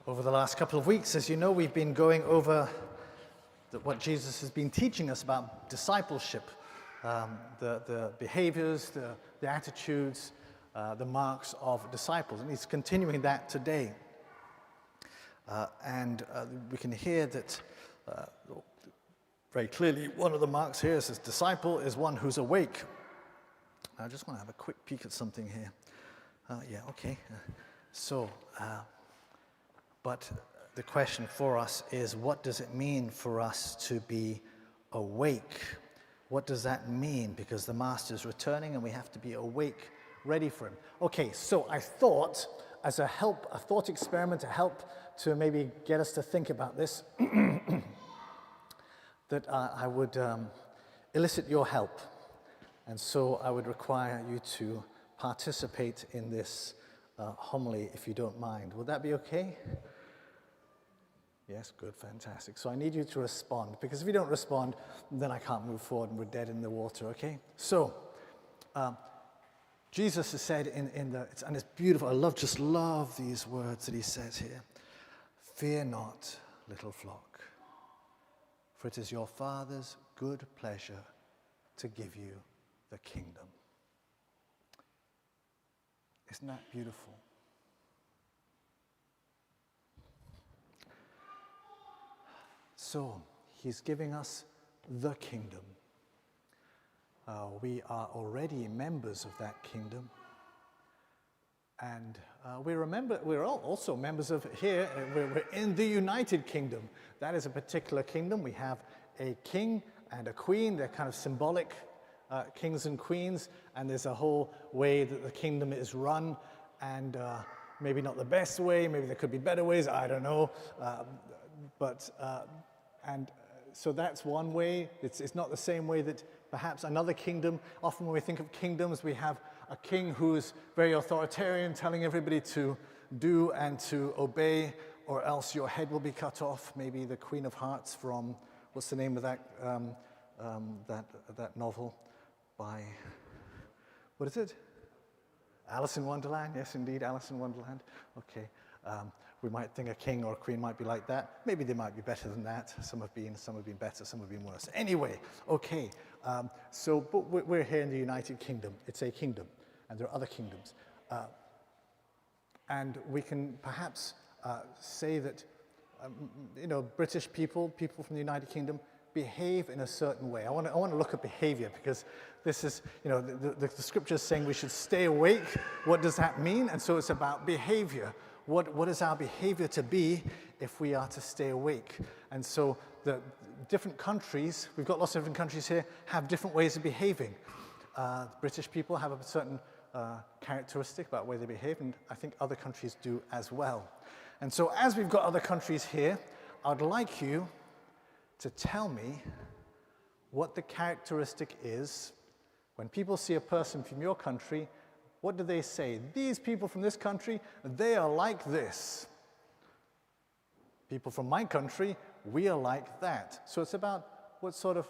Over the last couple of weeks, as you know, we've been going over what Jesus has been teaching us about discipleship, the behaviors, the attitudes, the marks of disciples. And he's continuing that today. And we can hear that very clearly one of the marks here says disciple is one who's awake. I just want to have a quick peek at something here. But the question for us is, what does it mean for us to be awake? What does that mean? Because the Master is returning and we have to be awake, ready for him. Okay, so I thought, as a thought experiment to help to maybe get us to think about this, that I would elicit your help. And so I would require you to participate in this homily, if you don't mind. Would that be okay? Yes, good, fantastic. So I need you to respond, because if you don't respond, then I can't move forward and we're dead in the water, okay? So, Jesus has said and it's beautiful, I just love these words that he says here. Fear not, little flock, for it is your Father's good pleasure to give you the kingdom. Isn't that beautiful? So, he's giving us the kingdom. We are already members of that kingdom. And we're also members of here, we're in the United Kingdom. That is a particular kingdom. We have a king and a queen. They're kind of symbolic kings and queens, and there's a whole way that the kingdom is run, and maybe not the best way, maybe there could be better ways, I don't know, so that's one way. It's not the same way that perhaps another kingdom. Often when we think of kingdoms, we have a king who's very authoritarian, telling everybody to do and to obey, or else your head will be cut off. Maybe the Queen of Hearts from, what's the name of that novel by, what is it? Alice in Wonderland? Yes, indeed, Alice in Wonderland. Okay. We might think a king or a queen might be like that. Maybe they might be better than that. Some have been better, some have been worse. Anyway, okay. But we're here in the United Kingdom. It's a kingdom, and there are other kingdoms. And we can perhaps say that, British people from the United Kingdom, behave in a certain way. I want to look at behavior, because this is, the scripture is saying we should stay awake. What does that mean? And so it's about behavior. What is our behavior to be if we are to stay awake? And so the different countries, we've got lots of different countries here, have different ways of behaving. British people have a certain characteristic about the way they behave, and I think other countries do as well. And so as we've got other countries here, I'd like you to tell me what the characteristic is. When people see a person from your country, what do they say? These people from this country, they are like this. People from my country, we are like that. So it's about what sort of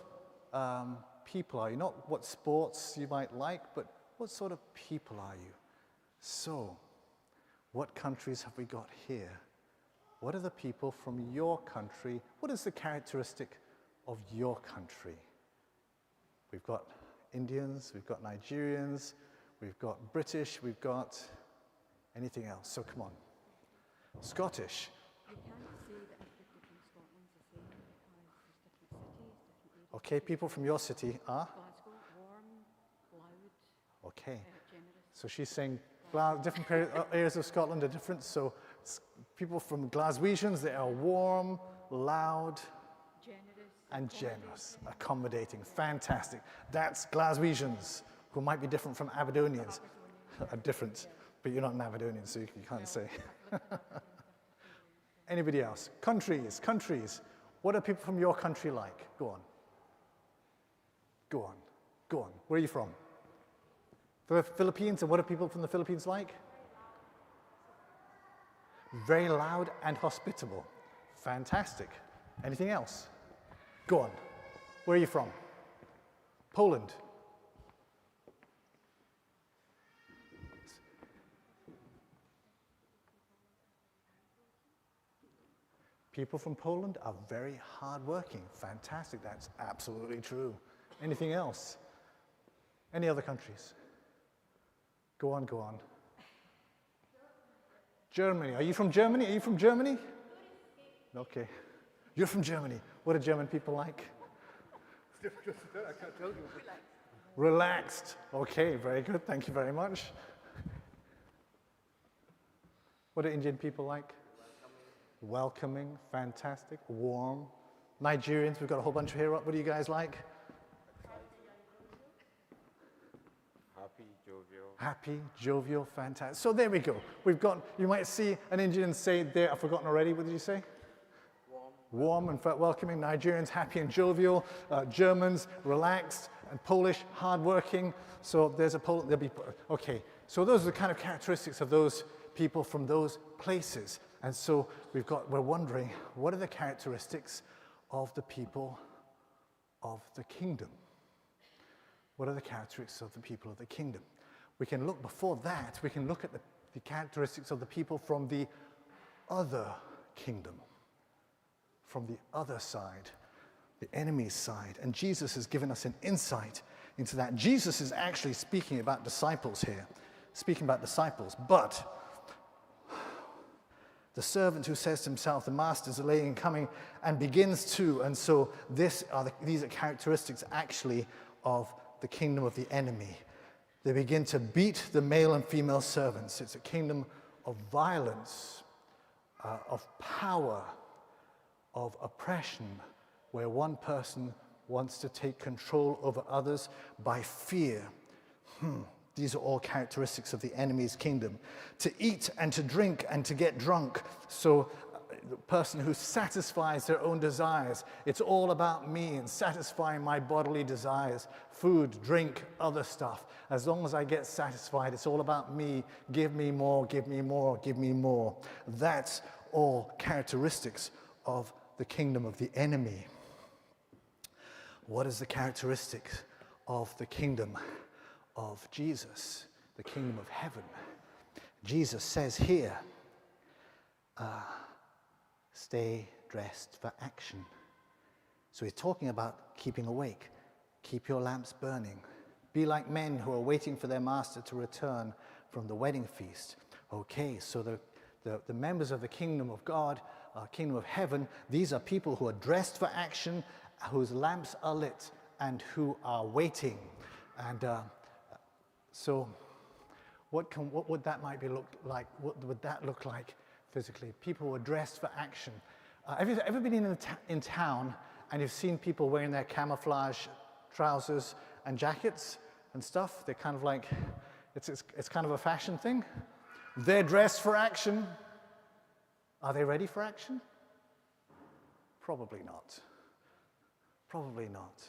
people are you. Not what sports you might like, but what sort of people are you? So, what countries have we got here? What are the people from your country? What is the characteristic of your country? We've got Indians, we've got Nigerians, we've got British, we've got anything else. So come on. Scottish. You can't say that everybody from Scotland's the same, because there's different cities, different areas. Okay, people from your city are? Glasgow, warm, loud, okay. generous. So she's saying different areas of Scotland are different. So people from Glaswegians, they are warm, loud, generous, accommodating. Fantastic. That's Glaswegians, who might be different from Aberdonians. Are different, but you're not an Aberdonian, so you can't say. Anybody else? Countries. What are people from your country like? Go on. Where are you from? The Philippines, and what are people from the Philippines like? Very loud and hospitable. Fantastic. Anything else? Go on. Where are you from? Poland. People from Poland are very hardworking. Fantastic, that's absolutely true. Anything else? Any other countries? Go on, go on. Germany. Are you from Germany? Are you from Germany? Okay. You're from Germany. What are German people like? I can't tell you. Relaxed. Okay, very good. Thank you very much. What are Indian people like? Welcoming. Fantastic. Warm. Nigerians, we've got a whole bunch here. What do you guys like? Happy, jovial, fantastic. So there we go. We've got, you might see an Indian say there, I've forgotten already, what did you say? Warm and welcoming. Nigerians, happy and jovial. Germans, relaxed. And Polish, hardworking. So there'll be, okay. So those are the kind of characteristics of those people from those places. And so we're wondering, what are the characteristics of the people of the kingdom? What are the characteristics of the people of the kingdom? We can look before that, we can look at the characteristics of the people from the other kingdom, from the other side, the enemy's side. And Jesus has given us an insight into that. Jesus is actually speaking about disciples here, but the servant who says to himself, the master's delaying in coming, and begins to, and so these are characteristics actually of the kingdom of the enemy. They begin to beat the male and female servants. It's a kingdom of violence, of power, of oppression, where one person wants to take control over others by fear. These are all characteristics of the enemy's kingdom. To eat and to drink and to get drunk. So the person who satisfies their own desires. It's all about me and satisfying my bodily desires. Food, drink, other stuff. As long as I get satisfied, it's all about me. Give me more, give me more, give me more. That's all characteristics of the kingdom of the enemy. What is the characteristics of the kingdom of Jesus, the kingdom of heaven? Jesus says here, stay dressed for action. So he's talking about keeping awake. Keep your lamps burning. Be like men who are waiting for their master to return from the wedding feast. Okay, so the members of the kingdom of God, kingdom of heaven, these are people who are dressed for action, whose lamps are lit, and who are waiting. And so what would that look like? What would that look like physically? People who are dressed for action. Have you ever been in town and you've seen people wearing their camouflage trousers and jackets and stuff? They're kind of like, it's kind of a fashion thing. They're dressed for action. Are they ready for action? Probably not. Probably not.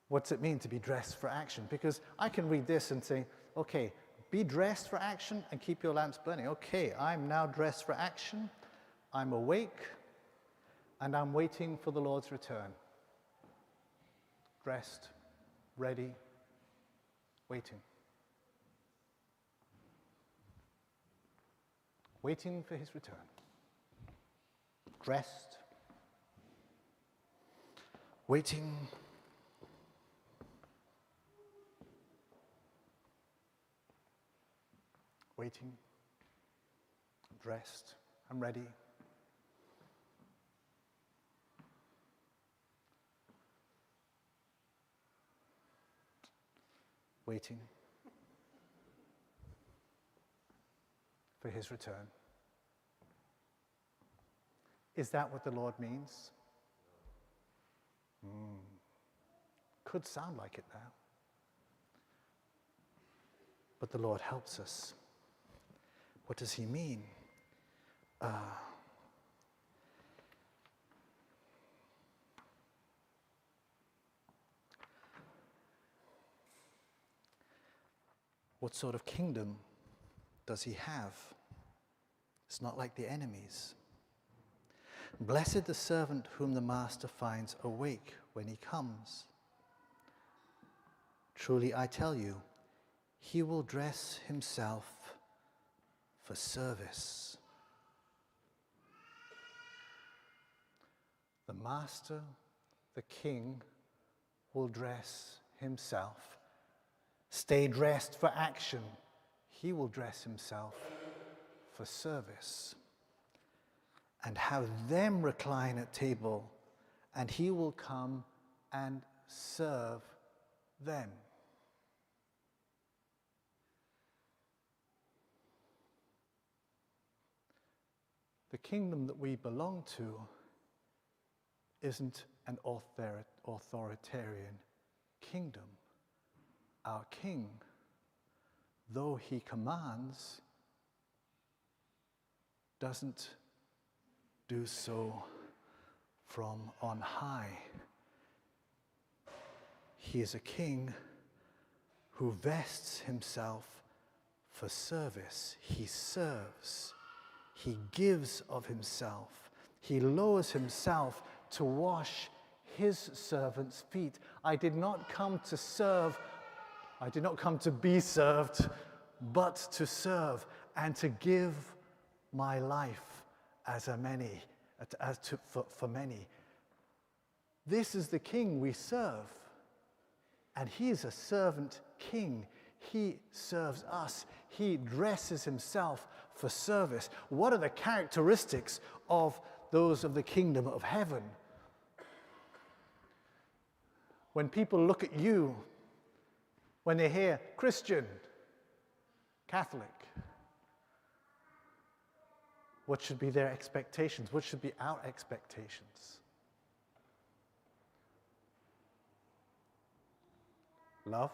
What's it mean to be dressed for action? Because I can read this and say, okay, be dressed for action and keep your lamps burning. Okay, I'm now dressed for action. I'm awake and I'm waiting for the Lord's return. Dressed, ready, waiting. Waiting for his return. Dressed, waiting. Waiting, dressed, I'm ready. Waiting for his return. Is that what the Lord means? Could sound like it now. But the Lord helps us. What does he mean? What sort of kingdom does he have? It's not like the enemy's. Blessed the servant whom the master finds awake when he comes. Truly I tell you, he will dress himself for service. The master, the king, will dress himself. Stay dressed for action. He will dress himself for service. And have them recline at table, and he will come and serve them. The kingdom that we belong to isn't an authoritarian kingdom. Our king, though he commands, doesn't do so from on high. He is a king who vests himself for service. He serves. He gives of himself. He lowers himself to wash his servants' feet. I did not come to serve. I did not come to be served, but to serve and to give my life for many. This is the king we serve. And he is a servant king. He serves us. He dresses himself for service. What are the characteristics of those of the kingdom of heaven? When people look at you, when they hear Christian, Catholic, what should be their expectations? What should be our expectations? Love,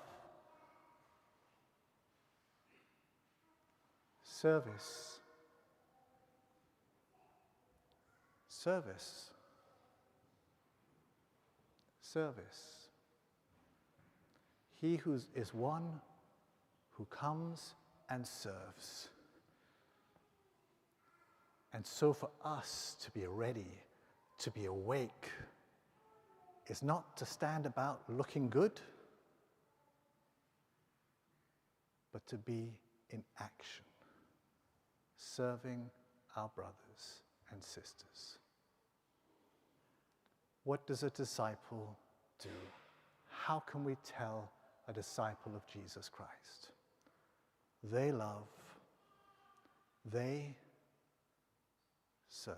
service, service, service. He who is one who comes and serves. And so for us to be ready, to be awake, is not to stand about looking good, but to be in action, serving our brothers and sisters. What does a disciple do? How can we tell a disciple of Jesus Christ? They love, they serve.